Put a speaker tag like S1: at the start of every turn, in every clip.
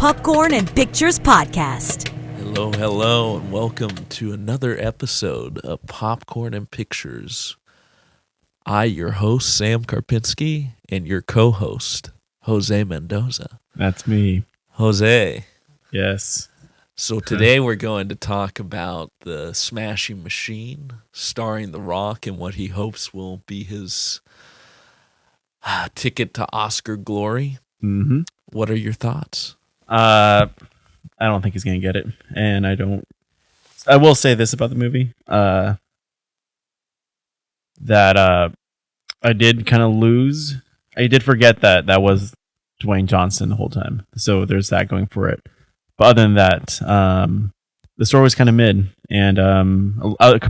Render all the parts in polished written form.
S1: Popcorn and Pictures Podcast.
S2: Hello, and welcome to another episode of Popcorn and Pictures. I, your host, Sam Karpinski, and your co-host, Jose Mendoza.
S3: That's me.
S2: Jose.
S3: Yes.
S2: So today we're going to talk about The Smashing Machine, starring The Rock and what he hopes will be his ticket to Oscar glory.
S3: Mm-hmm.
S2: What are your thoughts?
S3: I don't think he's going to get it. And I will say this about the movie. That I did kind of lose. I did forget that was Dwayne Johnson the whole time. So there's that going for it. But other than that, the story was kind of mid. And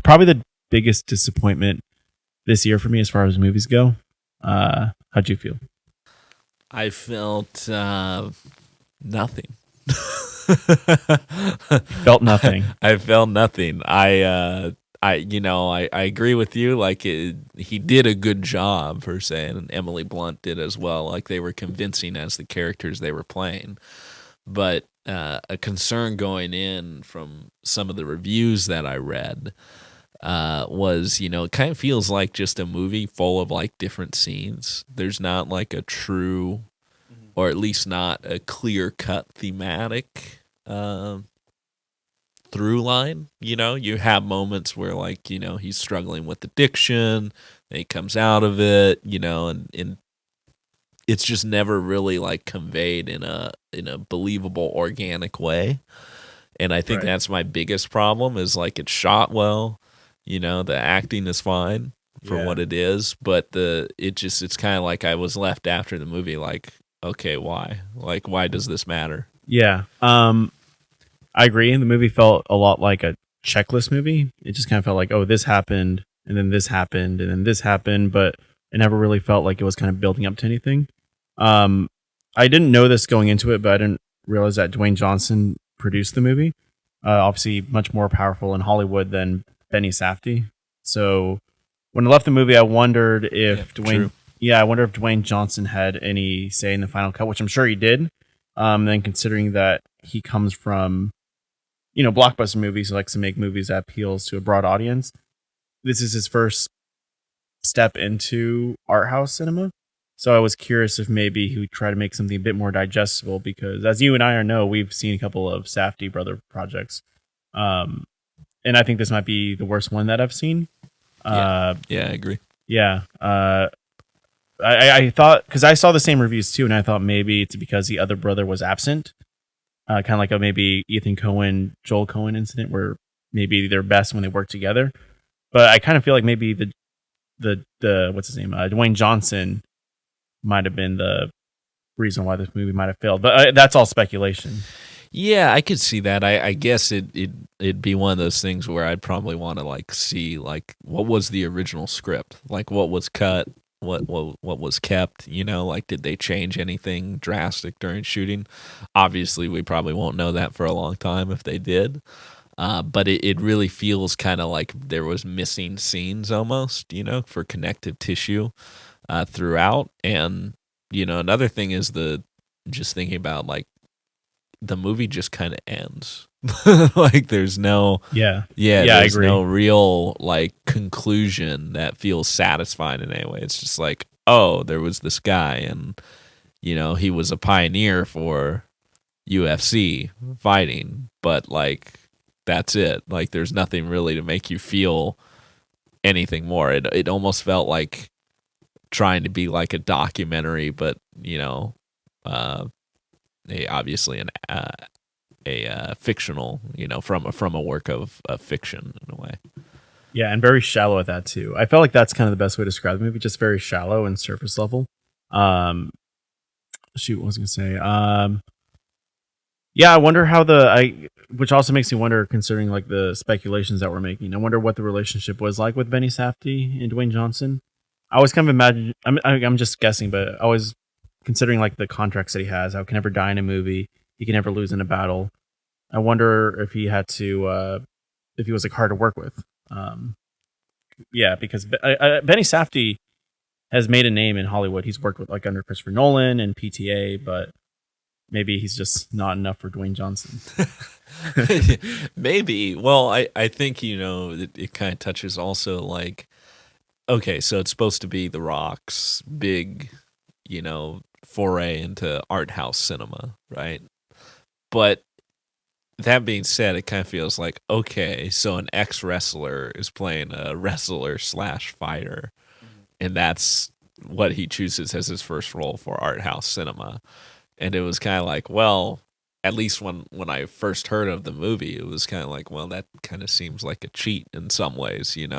S3: probably the biggest disappointment this year for me as far as movies go. How'd you feel?
S2: I felt nothing.
S3: Felt nothing.
S2: I felt nothing. I agree with you. Like he did a good job per se, and Emily Blunt did as well. Like they were convincing as the characters they were playing. But a concern going in from some of the reviews that I read was, it kind of feels like just a movie full of like different scenes. There's not like a true, or at least not a clear-cut thematic through line. You have moments where like, he's struggling with addiction, and he comes out of it, and it's just never really like conveyed in a believable, organic way. And I think that's my biggest problem is like it's shot well, the acting is fine for what it is, but it's kind of like I was left after the movie like, okay, why? Like, why does this matter?
S3: Yeah. I agree. The movie felt a lot like a checklist movie. It just kind of felt like, oh, this happened, and then this happened, and then this happened, but it never really felt like it was kind of building up to anything. I didn't know this going into it, but I didn't realize that Dwayne Johnson produced the movie. Obviously, much more powerful in Hollywood than Benny Safdie. So when I left the movie, I wondered if Dwayne Johnson had any say in the final cut, which I'm sure he did. Then considering that he comes from, blockbuster movies, he likes to make movies that appeals to a broad audience. This is his first step into art house cinema. So I was curious if maybe he would try to make something a bit more digestible because, as you and I know, we've seen a couple of Safdie brother projects. And I think this might be the worst one that I've seen.
S2: I agree.
S3: Yeah. I thought, because I saw the same reviews too, and I thought maybe it's because the other brother was absent. Kind of like a maybe Ethan Coen, Joel Coen incident where maybe they're best when they work together. But I kind of feel like maybe the what's his name? Dwayne Johnson might have been the reason why this movie might have failed. But that's all speculation.
S2: Yeah, I could see that. I guess it'd be one of those things where I'd probably want to like see like what was the original script, like what was cut, what was kept. Like did they change anything drastic during shooting? Obviously, we probably won't know that for a long time if they did. But it really feels kind of like there was missing scenes almost, for connective tissue throughout. And another thing is just thinking about like. The movie just kind of ends. Like there's no there's
S3: I agree.
S2: no real like conclusion that feels satisfying in any way. It's just like, oh, there was this guy and he was a pioneer for UFC fighting, but like that's it. Like there's nothing really to make you feel anything more. It almost felt like trying to be like a documentary, but obviously a fictional, from a work of fiction in a way.
S3: Yeah, and very shallow at that too. I felt like that's kind of the best way to describe the movie, just very shallow and surface level. What was I going to say? Yeah, I wonder how which also makes me wonder, considering like the speculations that we're making. I wonder what the relationship was like with Benny Safdie and Dwayne Johnson. I always kind of imagine. I'm just guessing, but I always considering like the contracts that he has, how he can never die in a movie, he can never lose in a battle. I wonder if he had to, if he was like hard to work with. Because Benny Safdie has made a name in Hollywood. He's worked with like under Christopher Nolan and PTA, but maybe he's just not enough for Dwayne Johnson.
S2: Maybe. Well, I think, it kind of touches also like, okay, so it's supposed to be The Rock's big, foray into art house cinema, right? But that being said, it kind of feels like, okay, so an ex-wrestler is playing a wrestler/fighter, and that's what he chooses as his first role for art house cinema. And it was kind of like, well, at least when I first heard of the movie, it was kind of like, well, that kind of seems like a cheat in some ways, maybe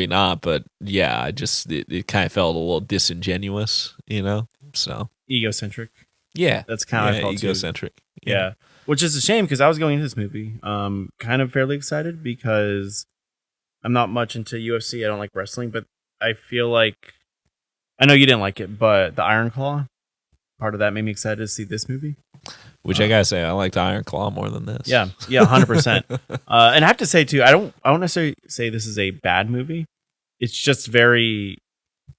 S2: not, but yeah, it kind of felt a little disingenuous, so
S3: Egocentric.
S2: yeah,
S3: That's kind of how I felt
S2: egocentric.
S3: Too. Yeah. Which is a shame because I was going into this movie kind of fairly excited because I'm not much into UFC. I don't like wrestling, but I feel like I know you didn't like it, but the Iron Claw part of that made me excited to see this movie.
S2: Which I gotta say, I liked Iron Claw more than this.
S3: Yeah, 100%. And I have to say too, I don't necessarily say this is a bad movie. It's just very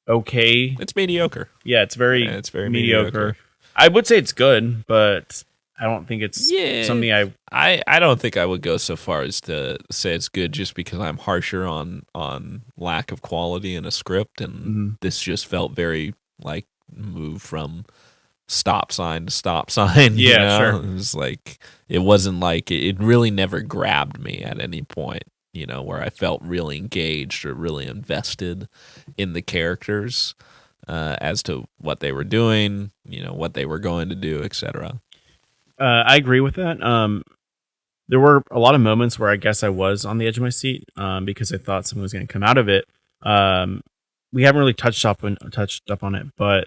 S3: okay.
S2: It's mediocre.
S3: Yeah, it's very mediocre. I would say it's good, but I don't think it's something
S2: I don't think I would go so far as to say it's good just because I'm harsher on lack of quality in a script, and this just felt very like move from stop sign to stop sign.
S3: Yeah, sure.
S2: It was like it wasn't like it really never grabbed me at any point, where I felt really engaged or really invested in the characters as to what they were doing, what they were going to do, etc.
S3: I agree with that. There were a lot of moments where I guess I was on the edge of my seat because I thought something was going to come out of it. We haven't really touched up on it, but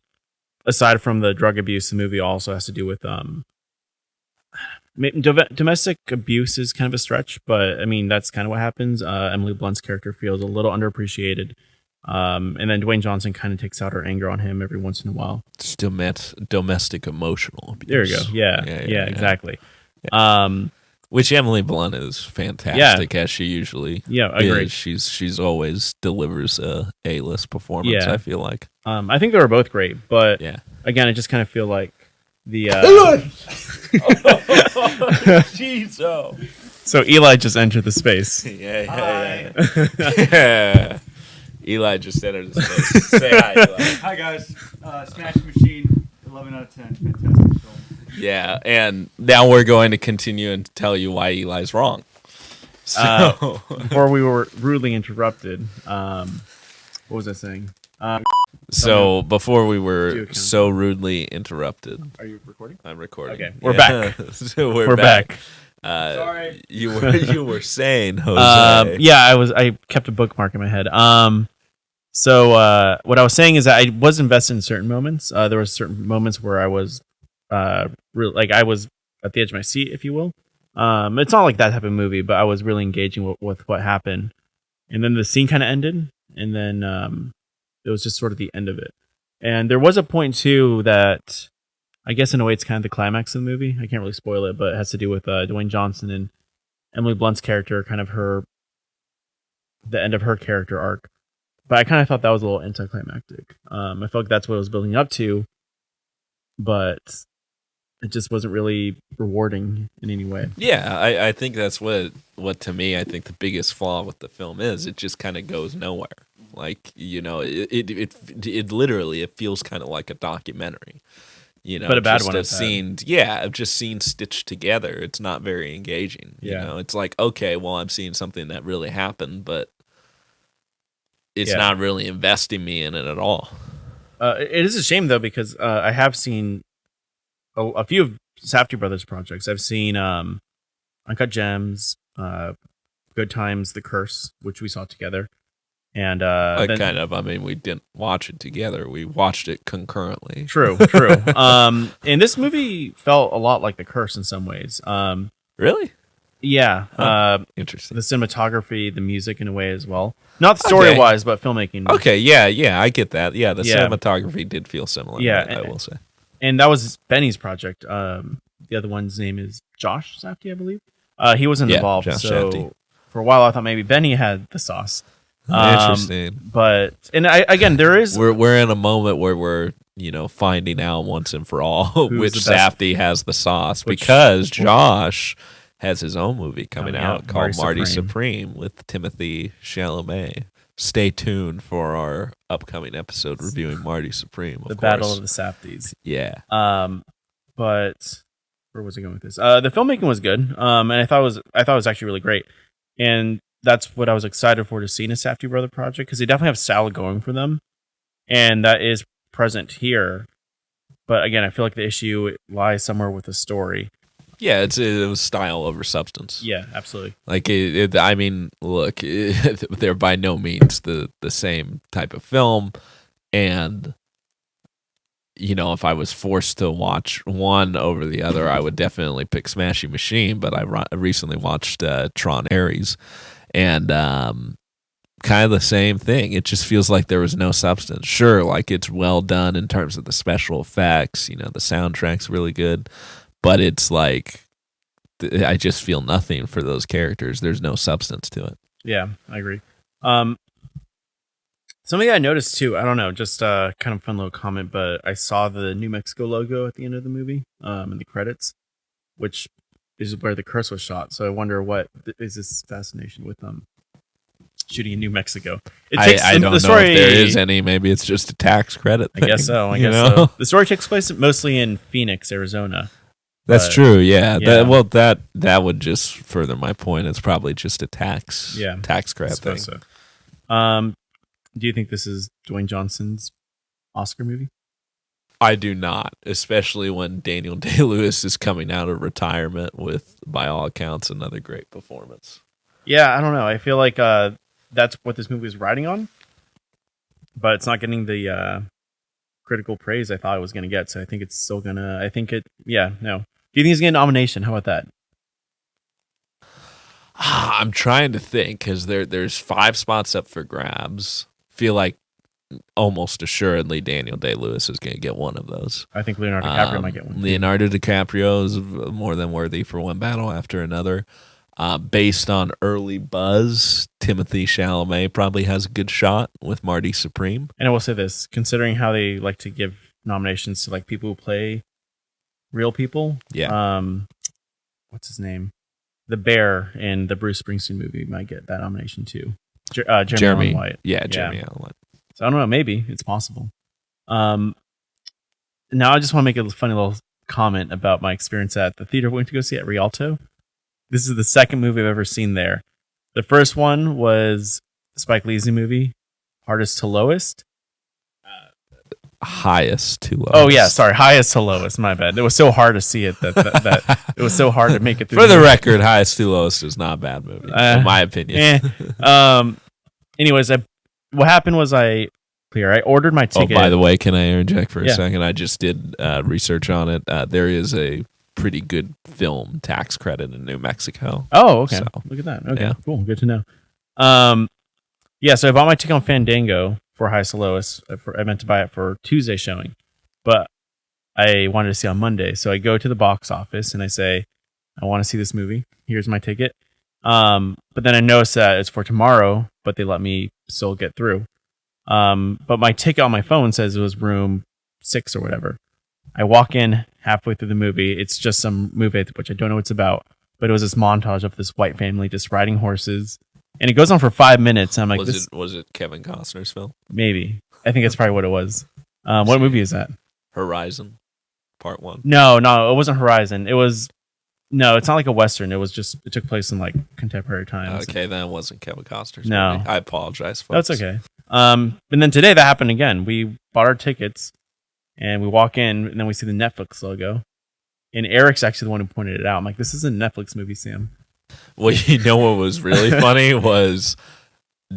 S3: aside from the drug abuse, the movie also has to do with domestic abuse is kind of a stretch, but I mean that's kind of what happens. Emily Blunt's character feels a little underappreciated. And then Dwayne Johnson kind of takes out her anger on him every once in a while.
S2: It's domestic emotional abuse.
S3: There you go. Yeah, exactly. Yeah.
S2: Which Emily Blunt is fantastic as she usually
S3: I agree.
S2: is. She's always delivers a A-list performance, I feel like.
S3: I think they were both great, but again, I just kind of feel like the
S2: Jeez,
S3: So Eli just entered the space.
S2: Yeah. Eli just entered the space. Say hi, Eli.
S4: Hi guys, Smash Machine, 11 out of 10, fantastic film.
S2: Yeah, and now we're going to continue and tell you why Eli's wrong. So
S3: before we were rudely interrupted, what was I saying?
S2: So before we were so rudely interrupted.
S3: Are you recording?
S2: I'm recording.
S3: Okay, we're back.
S2: So we're
S3: back.
S4: Sorry.
S2: You were saying, Jose.
S3: I kept a bookmark in my head. So what I was saying is that I was invested in certain moments. There were certain moments where I was I was at the edge of my seat, if you will. It's not like that type of movie, but I was really engaging with what happened. And then the scene kind of ended, and then it was just sort of the end of it. And there was a point too that I guess in a way it's kind of the climax of the movie. I can't really spoil it, but it has to do with Dwayne Johnson and Emily Blunt's character, kind of the end of her character arc. But I kind of thought that was a little anticlimactic. I felt like that's what it was building up to, but it just wasn't really rewarding in any way.
S2: Yeah, I think that's what to me, I think the biggest flaw with the film is. It just kind of goes nowhere. Like, it literally, it feels kind of like a documentary.
S3: But a bad one.
S2: Just scenes stitched together. It's not very engaging. It's like, okay, well, I'm seeing something that really happened, but it's not really investing me in it at all.
S3: It is a shame though, because I have seen a few of Safdie Brothers projects. I've seen Uncut Gems, Good Times, The Curse, which we saw together. And
S2: we didn't watch it together. We watched it concurrently.
S3: True. And this movie felt a lot like The Curse in some ways.
S2: Really?
S3: Yeah.
S2: Interesting.
S3: The cinematography, the music in a way as well. Not story-wise, but filmmaking.
S2: Okay, yeah, I get that. Yeah, the cinematography did feel similar.
S3: Yeah,
S2: I will say.
S3: And that was Benny's project. The other one's name is Josh Safdie, I believe. He wasn't involved.
S2: Josh
S3: so
S2: Safdie.
S3: For a while, I thought maybe Benny had the sauce.
S2: Interesting.
S3: But there is
S2: we're in a moment where we're finding out once and for all
S3: Who's
S2: which
S3: the best-
S2: Safdie has the sauce,
S3: Which-
S2: because Josh has his own movie coming
S3: Coming
S2: out
S3: out,
S2: called
S3: Marty
S2: Marty
S3: Supreme.
S2: Supreme with Timothy Chalamet. Stay tuned for our upcoming episode reviewing Marty Supreme. Of
S3: The
S2: course.
S3: Battle of the Safdies.
S2: Yeah.
S3: But where was I going with this? The filmmaking was good. And I thought it was actually really great. And that's what I was excited for to see in a Safdie brother project, because they definitely have style going for them, and that is present here. But again, I feel like the issue lies somewhere with the story.
S2: Yeah, it was style over substance.
S3: Yeah, absolutely.
S2: Like I mean, look, they're by no means the same type of film, and if I was forced to watch one over the other, I would definitely pick Smashing Machine. But I recently watched Tron Ares, and kind of the same thing. It just feels like there was no substance. Sure, like it's well done in terms of the special effects. The soundtrack's really good. But it's like I just feel nothing for those characters. There's no substance to it.
S3: Yeah, I agree. Something I noticed too, I don't know, just kind of fun little comment, but I saw the New Mexico logo at the end of the movie, in the credits, which is where the curse was shot. So I wonder what is this fascination with shooting in New Mexico.
S2: I don't know if there is any. Maybe it's just a tax credit thing.
S3: I guess so. I guess so. The story takes place mostly in Phoenix, Arizona.
S2: That's
S3: But,
S2: true. Yeah.
S3: yeah.
S2: That would just further my point. It's probably just a tax credit thing.
S3: So. Do you think this is Dwayne Johnson's Oscar movie?
S2: I do not, especially when Daniel Day-Lewis is coming out of retirement with, by all accounts, another great performance.
S3: Yeah, I don't know. I feel like that's what this movie is riding on, but it's not getting the critical praise I thought it was going to get. So I think it's still gonna. I think it. Yeah, no. Do you think he's getting a nomination? How about that?
S2: I'm trying to think, because there's 5 spots up for grabs. Feel like almost assuredly Daniel Day-Lewis is going to get one of those.
S3: I think Leonardo DiCaprio might get one.
S2: Leonardo DiCaprio is more than worthy for one battle after another. Based on early buzz, Timothy Chalamet probably has a good shot with Marty Supreme.
S3: And I will say this, considering how they like to give nominations to like people who play real people.
S2: Yeah.
S3: What's his name? The bear in the Bruce Springsteen movie might get that nomination too. Jeremy Allen White.
S2: Yeah, Jeremy Allen White.
S3: So I don't know. Maybe it's possible. Now I just want to make a funny little comment about my experience at the theater we went to go see at Rialto. This is the second movie I've ever seen there. The first one was Spike Lee's movie, Hardest to Lowest.
S2: Highest to lowest.
S3: Oh yeah, sorry, Highest to Lowest. My bad. It was so hard to see it that it was so hard to make it through.
S2: For the record, Highest to Lowest is not a bad movie, in my opinion.
S3: Anyways, what happened was I ordered my ticket.
S2: Oh, by the way, can I interject for a
S3: Yeah.
S2: second? I just did research on it. There is a pretty good film tax credit in New Mexico.
S3: Oh, okay.
S2: So,
S3: Look at that. Okay,
S2: yeah.
S3: cool. Good to know. Yeah, so I bought my ticket on Fandango for Highest to Lowest. I meant to buy it for Tuesday showing, but I wanted to see on Monday. So I go to the box office and I say, I want to see this movie. Here's my ticket. But then I noticed that it's for tomorrow, but they let me still get through. But my ticket on my phone says it was room 6 or whatever. I walk in halfway through the movie. It's just some movie, which I don't know what it's about, but it was this montage of this white family just riding horses. And it goes on for 5 minutes. And I'm like,
S2: was it Kevin Costner's film?
S3: Maybe. I think that's probably what it was. What movie is that?
S2: Horizon, Part 1.
S3: No, it wasn't Horizon. It's not like a Western. It took place in like contemporary times.
S2: Okay, then it wasn't Kevin Costner's
S3: No.
S2: movie. I apologize, folks.
S3: That's okay. And then today that happened again. We bought our tickets and we walk in and then we see the Netflix logo. And Eric's actually the one who pointed it out. I'm like, this is a Netflix movie, Sam.
S2: Well, you know what was really funny was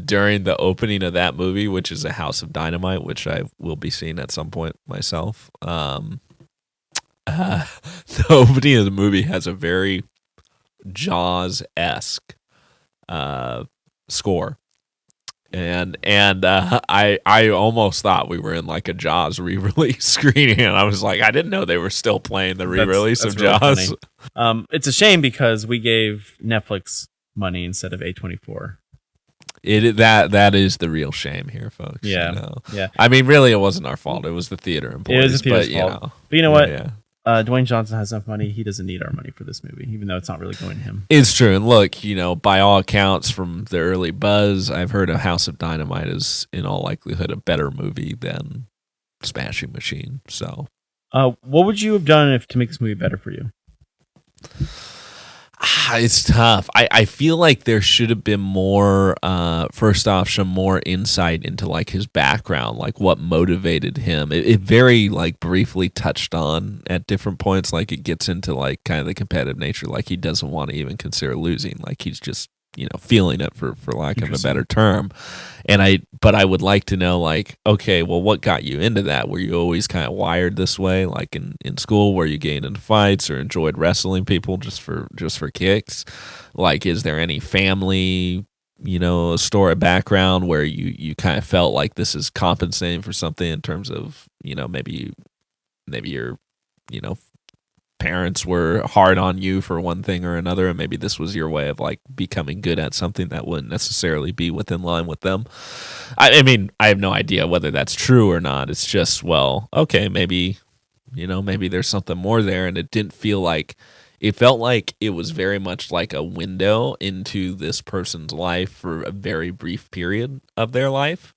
S2: during the opening of that movie, which is A House of Dynamite, which I will be seeing at some point myself. The opening of the movie has a very Jaws-esque score. And I almost thought we were in like a Jaws re-release screening, and I was like, I didn't know they were still playing the re-release
S3: That's
S2: of
S3: really
S2: Jaws.
S3: funny. It's a shame because we gave Netflix money instead of A24.
S2: that is the real shame here, folks.
S3: Yeah.
S2: You know?
S3: Yeah.
S2: I mean, really, it wasn't our fault. It was the theater employees.
S3: It was the theater's
S2: but,
S3: fault. But you know what?
S2: Yeah.
S3: Dwayne Johnson has enough money. He doesn't need our money for this movie, even though it's not really going to him.
S2: It's true. And look, you know, by all accounts from the early buzz, I've heard of House of Dynamite is in all likelihood a better movie than Smashing Machine. So,
S3: what would you have done to make this movie better for you?
S2: It's tough. I feel like there should have been more, first off, some more insight into like his background, like what motivated him. It very like briefly touched on at different points. Like it gets into like kind of the competitive nature. Like he doesn't want to even consider losing. Like he's just, you know, feeling it for lack of a better term. But I would like to know, like, okay, well, what got you into that? Were you always kind of wired this way, like in school, where you gained into fights or enjoyed wrestling people just for kicks? Like, is there any family, you know, story background where you kind of felt like this is compensating for something in terms of, you know, maybe your, you know, parents were hard on you for one thing or another, and maybe this was your way of like becoming good at something that wouldn't necessarily be within line with them. I mean, I have no idea whether that's true or not. It's just, well, okay, maybe, you know, maybe there's something more there. And it didn't feel like, it felt like it was very much like a window into this person's life for a very brief period of their life.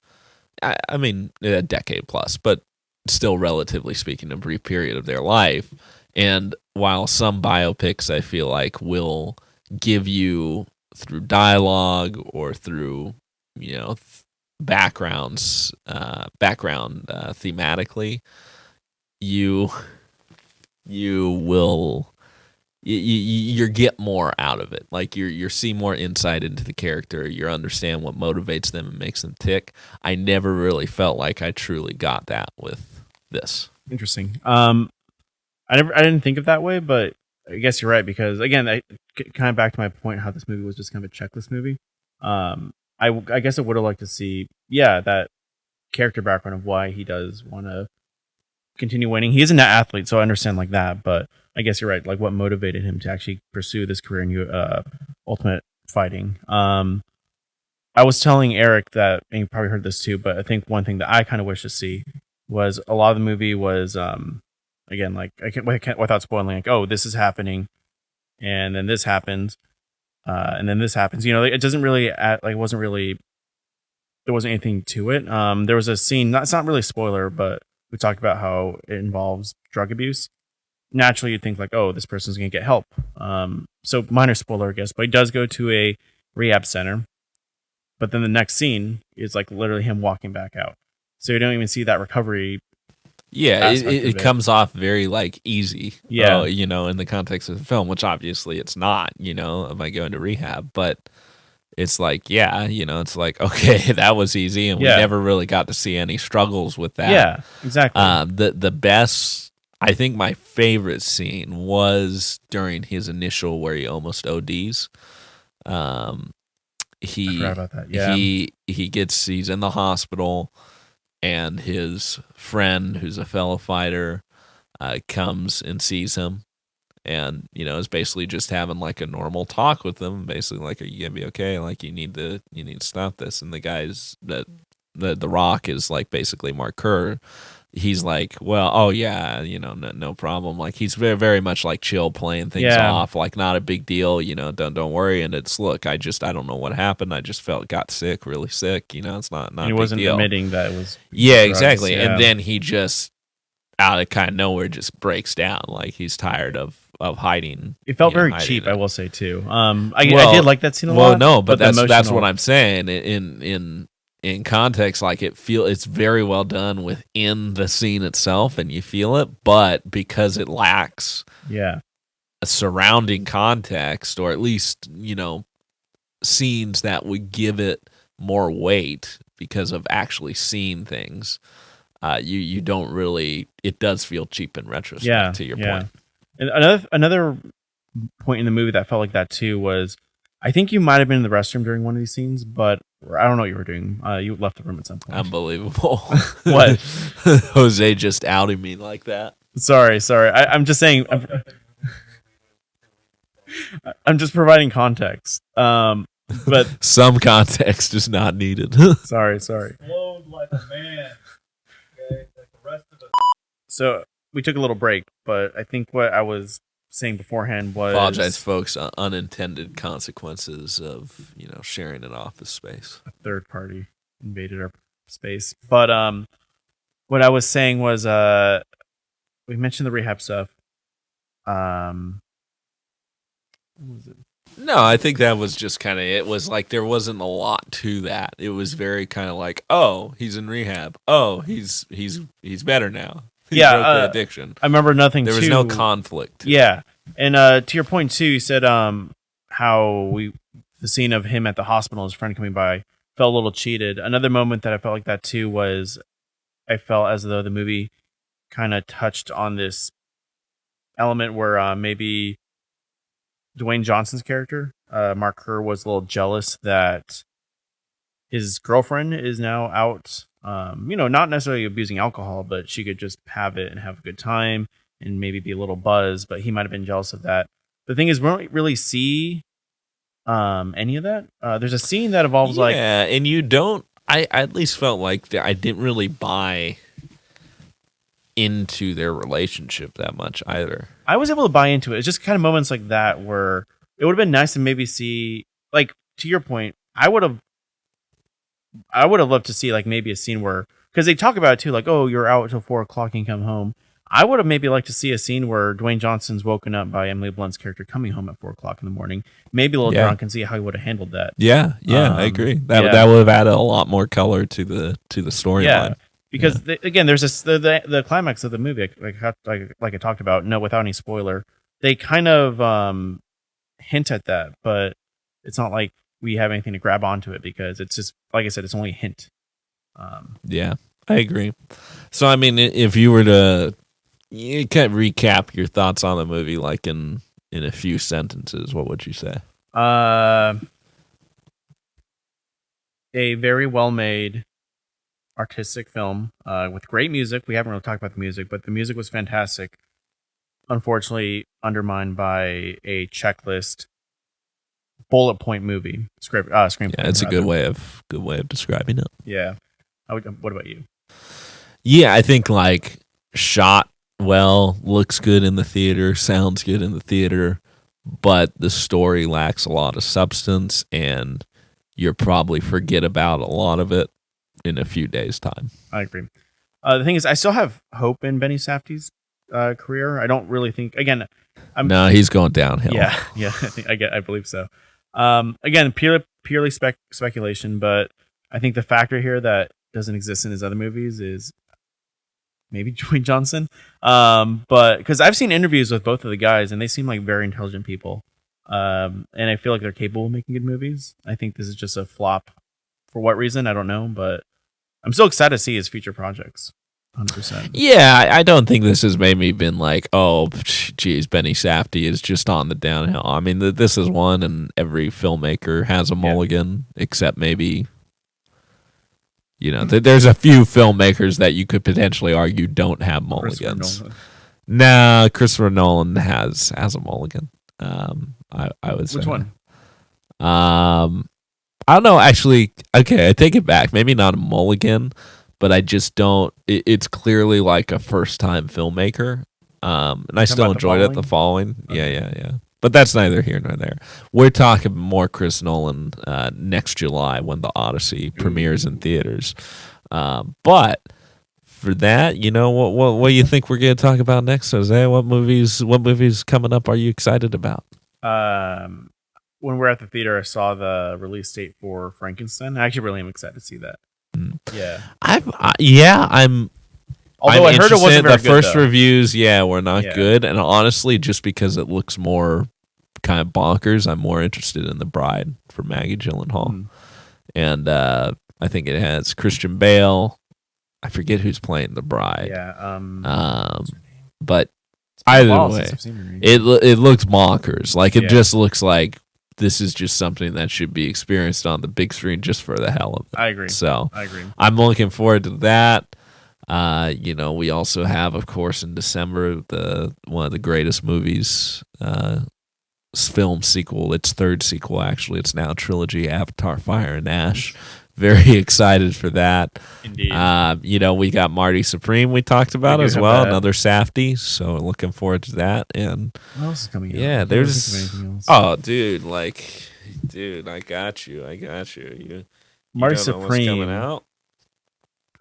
S2: I mean, a decade plus, but still, relatively speaking, a brief period of their life. And while some biopics, I feel like, will give you through dialogue or through, you know, background thematically, you get more out of it. Like you see more insight into the character. You understand what motivates them and makes them tick. I never really felt like I truly got that with this.
S3: Interesting. I didn't think of that way, but I guess you're right, because again, kind of back to my point, how this movie was just kind of a checklist movie. I guess I would have liked to see, that character background of why he does want to continue winning. He isn't an athlete, so I understand like that, but I guess you're right. Like what motivated him to actually pursue this career in ultimate fighting. I was telling Eric that, and you probably heard this too, but I think one thing that I kind of wish to see was a lot of the movie was, again, like I can't without spoiling, like, oh, this is happening, and then this happens, and then this happens. You know, like, it doesn't really it wasn't really, there wasn't anything to it. There was a scene. It's not really a spoiler, but we talked about how it involves drug abuse. Naturally, you'd think like, oh, this person's gonna get help. So minor spoiler, I guess, but he does go to a rehab center. But then the next scene is like literally him walking back out. So you don't even see that recovery.
S2: Yeah, it comes off very like easy.
S3: Yeah,
S2: you know, in the context of the film, which obviously it's not. You know, if I go into rehab, but it's like, yeah, you know, it's like, okay, that was easy, and we never really got to see any struggles with that.
S3: Yeah, exactly.
S2: The best, I think, my favorite scene was during his initial where he almost ODs.
S3: I forgot about that. Yeah,
S2: he's in the hospital. And his friend, who's a fellow fighter, comes and sees him, and you know is basically just having like a normal talk with him. Basically, like, "Are you gonna be okay? Like, you need to stop this." And the guy's the Rock is like basically Mark Kerr. He's like, well, oh yeah, you know, no problem. Like he's very, very much like chill, playing things off, like not a big deal, you know, don't worry. And it's, look, I don't know what happened. I just got sick, really sick. You know, it's not
S3: he
S2: a
S3: wasn't
S2: big deal.
S3: admitting that it was.
S2: Yeah,
S3: drugs,
S2: exactly.
S3: yeah.
S2: And then he just out of kind of nowhere just breaks down, like he's tired of hiding.
S3: It felt very
S2: hiding
S3: cheap,
S2: it.
S3: I will say too. I did like that scene a lot.
S2: Well, no, but that's
S3: emotional...
S2: what I'm saying. In context, like it's very well done within the scene itself, and you feel it. But because it lacks a surrounding context, or at least, you know, scenes that would give it more weight because of actually seeing things, you don't really. It does feel cheap in retrospect. To your point.
S3: And another point in the movie that felt like that too was, I think you might have been in the restroom during one of these scenes, but I don't know what you were doing. You left the room at some point.
S2: Unbelievable.
S3: What?
S2: Jose just outed me like that.
S3: Sorry. I'm just saying. I'm just providing context. But
S2: Some context is not needed.
S3: sorry.
S4: Flowed like a man. Okay, like the rest of us.
S3: So we took a little break, but I think what I was saying beforehand was
S2: Apologize, folks. Unintended consequences of sharing an office space.
S3: a third party invaded our space. But what I was saying was we mentioned the rehab stuff. What was it?
S2: No, I think that was just kind of it. Was like there wasn't a lot to that. It was very kind of like, oh, he's in rehab. Oh, he's better now. He
S3: Yeah,
S2: broke the addiction.
S3: I remember nothing.
S2: There was no conflict.
S3: Yeah, and to your point too, you said how the scene of him at the hospital, his friend coming by, felt a little cheated. Another moment that I felt like that too was I felt as though the movie kind of touched on this element where maybe Dwayne Johnson's character, Mark Kerr, was a little jealous that his girlfriend is now out. Not necessarily abusing alcohol, but she could just have it and have a good time and maybe be a little buzzed. But he might have been jealous of that. The thing is, we don't really see any of that. There's a scene that involves
S2: Yeah, and you don't. I at least felt like I didn't really buy into their relationship that much either.
S3: I was able to buy into it. It's just kind of moments like that where it would have been nice to maybe see, like, to your point, I would have loved to see like maybe a scene where, because they talk about it too, like, oh, you're out till 4:00 and come home. I would have maybe liked to see a scene where Dwayne Johnson's woken up by Emily Blunt's character coming home at 4:00 in the morning, maybe a little drunk, and see how he would have handled that.
S2: Yeah, I agree. That would have added a lot more color to the storyline.
S3: Yeah. Because again, there's this the climax of the movie, like I talked about. No, without any spoiler, they kind of hint at that, but it's not like we have anything to grab onto it because it's just, like I said, it's only a hint.
S2: Yeah, I agree. So, I mean, if you were to kind of recap your thoughts on the movie, like in a few sentences, what would you say?
S3: A very well made artistic film with great music. We haven't really talked about the music, but the music was fantastic. Unfortunately, undermined by a checklist bullet point movie screenplay.
S2: Yeah, it's a good way of describing it.
S3: Yeah. What about you?
S2: Yeah, I think like shot well, looks good in the theater, sounds good in the theater, but the story lacks a lot of substance, and you'll probably forget about a lot of it in a few days' time.
S3: I agree. The thing is, I still have hope in Benny Safdie's career. I don't really think. Again,
S2: no, he's going downhill.
S3: Yeah. I believe so. Again, purely speculation, but I think the factor here that doesn't exist in his other movies is maybe Dwayne Johnson. But because I've seen interviews with both of the guys, and they seem like very intelligent people. And I feel like they're capable of making good movies. I think this is just a flop. For what reason, I don't know, but I'm still excited to see his future projects. 100%.
S2: Yeah, I don't think this has maybe been like, oh, geez, Benny Safdie is just on the downhill. I mean, this is one, and every filmmaker has a mulligan, except maybe, there's a few filmmakers that you could potentially argue don't have mulligans. Christopher Nolan has a mulligan. I would say.
S3: Which one?
S2: I don't know, actually. Okay, I take it back. Maybe not a mulligan, but I just don't. It's clearly like a first-time filmmaker, and I still enjoyed it. The Following, okay. Yeah. But that's neither here nor there. We're talking more Chris Nolan next July when The Odyssey premieres in theaters. But for that, what do you think we're going to talk about next, Jose? What movies coming up are you excited about?
S3: When we're at the theater, I saw the release date for Frankenstein. I actually really am excited to see that. Yeah.
S2: I'm.
S3: Although I heard it wasn't very
S2: good. The first
S3: though.
S2: Reviews, were not good. And honestly, just because it looks more kind of bonkers, I'm more interested in The Bride for Maggie Gyllenhaal. And I think it has Christian Bale. I forget who's playing the bride.
S3: Yeah.
S2: But either way, it looks bonkers. Like it just looks like this is just something that should be experienced on the big screen just for the hell of it.
S3: I agree.
S2: So
S3: I agree.
S2: I'm looking forward to that. We also have, of course, in December, one of the greatest movies film sequel, its third sequel actually. It's now a trilogy, Avatar: Fire and Ash. Very excited for that.
S3: Indeed.
S2: We got Marty Supreme we talked about
S3: We do
S2: as
S3: have
S2: well,
S3: that.
S2: another Safdie. So looking forward to that. And
S3: What else is coming out?
S2: yeah,
S3: I can't
S2: there's
S3: think of anything else.
S2: oh, dude, I got you. You
S3: Marty
S2: don't know what's
S3: Supreme.
S2: coming out.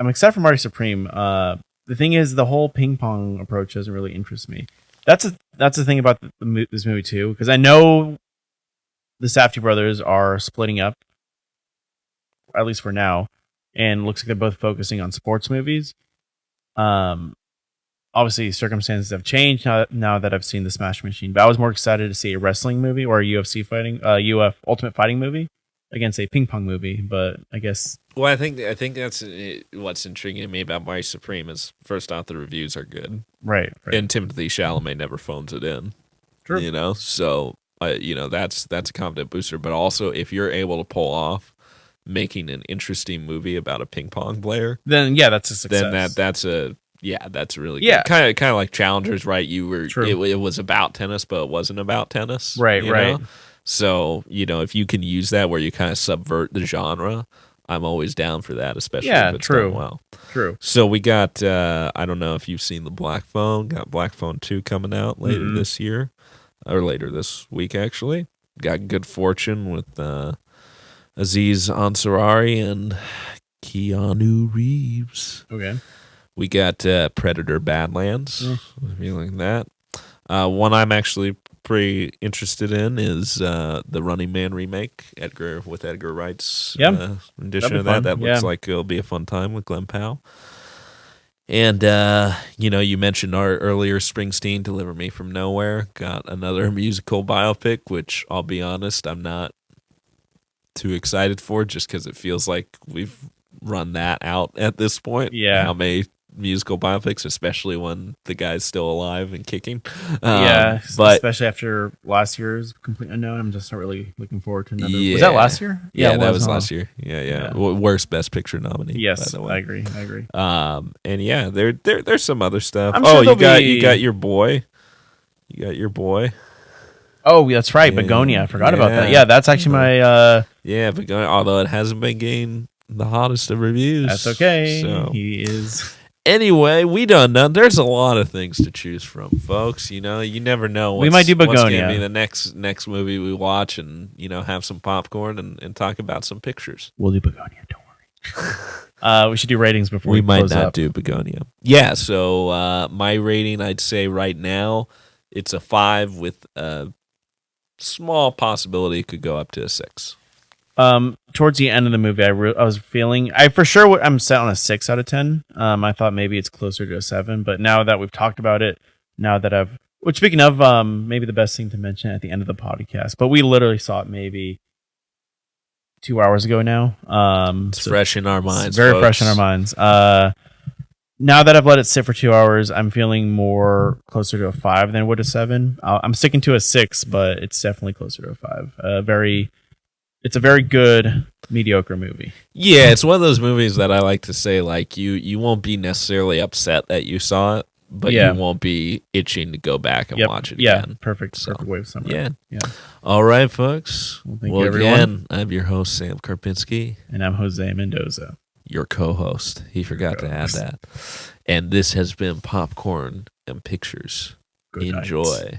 S3: I'm excited for Marty Supreme. The thing is, the whole ping pong approach doesn't really interest me. That's the thing about this movie too, because I know the Safdie brothers are splitting up, at least for now, and looks like they're both focusing on sports movies. Obviously, circumstances have changed now that I've seen the Smash Machine, but I was more excited to see a wrestling movie or a UFC Ultimate Fighting movie against a ping pong movie. But I guess
S2: Well, I think that's what's intriguing to me about Marty Supreme is first off the reviews are good,
S3: right.
S2: and Timothy Chalamet never phones it in.
S3: True.
S2: So that's a confident booster. But also, if you're able to pull off making an interesting movie about a ping pong player,
S3: Then yeah, that's a success.
S2: then that's really
S3: Yeah.
S2: good. Kind of like Challengers, right?
S3: True.
S2: It was about tennis, but it wasn't about tennis,
S3: Right,
S2: you
S3: right.
S2: know? So if you can use that where you kind of subvert the genre, I'm always down for that, especially
S3: Yeah,
S2: if it's
S3: true.
S2: done well.
S3: True.
S2: So we got I don't know if you've seen the Black Phone. Got Black Phone 2 coming out later
S3: Mm-mm.
S2: this year, or later this week actually. Got Good Fortune with Aziz Ansari and Keanu Reeves.
S3: Okay.
S2: We got Predator Badlands.
S3: Mm.
S2: Feeling that. One I'm actually pretty interested in is the Running Man remake, Edgar Wright's
S3: Yep.
S2: rendition
S3: That'd
S2: of
S3: be
S2: that.
S3: fun,
S2: That looks
S3: yeah.
S2: like it'll be a fun time with Glenn Powell. And you mentioned our earlier Springsteen, Deliver Me from Nowhere. Got another musical biopic, which I'll be honest, I'm not too excited for, just because it feels like we've run that out at this point.
S3: Yeah.
S2: How many musical biopics, especially when the guy's still alive and kicking.
S3: Yeah,
S2: but
S3: especially after last year's Complete Unknown, I'm just not really looking forward to another.
S2: Yeah.
S3: Was that last year?
S2: yeah,
S3: it
S2: that was
S3: huh?
S2: last year. Yeah.
S3: Yeah.
S2: Worst Best Picture nominee.
S3: Yes,
S2: by the way.
S3: I agree.
S2: And yeah, there's some other stuff.
S3: I'm sure
S2: You
S3: there'll be-
S2: got your boy. You got your boy.
S3: Oh, that's right,
S2: Yeah,
S3: Begonia. I forgot about that.
S2: yeah.
S3: Yeah, that's actually my.
S2: Yeah, but although it hasn't been getting the hottest of reviews.
S3: That's okay.
S2: So
S3: He is.
S2: anyway, we done. There's a lot of things to choose from, folks. You never know.
S3: We might do
S2: What's
S3: Begonia.
S2: gonna be the next movie we watch, and have some popcorn and talk about some pictures.
S3: We'll do Begonia. Don't worry. We should do ratings before we
S2: might
S3: close
S2: not
S3: up.
S2: do Begonia. Yeah. So my rating, I'd say right now, it's a 5 with a small possibility it could go up to a 6.
S3: Towards the end of the movie, I was feeling I'm set on a 6 out of 10. I thought maybe it's closer to a 7, but now that we've talked about it, which speaking of, maybe the best thing to mention at the end of the podcast, but we literally saw it maybe 2 hours ago now.
S2: It's fresh in our minds.
S3: It's very
S2: folks.
S3: fresh in our minds. Now that I've let it sit for 2 hours, I'm feeling more closer to a 5 than would a 7. I'm sticking to a 6, but it's definitely closer to a 5. It's a very good, mediocre movie.
S2: Yeah, it's one of those movies that I like to say, like, you won't be necessarily upset that you saw it, but
S3: Yeah.
S2: you won't be itching to go back and watch it
S3: Yeah,
S2: again.
S3: perfect
S2: So,
S3: way of summary.
S2: Yeah.
S3: Yeah.
S2: All right, folks.
S3: Well, thank you, everyone.
S2: Again, I'm your host, Sam Karpinski,
S3: And I'm Jose Mendoza.
S2: your co-host. He forgot to add that. And this has been Popcorn and Pictures.
S3: Good night.
S2: Enjoy.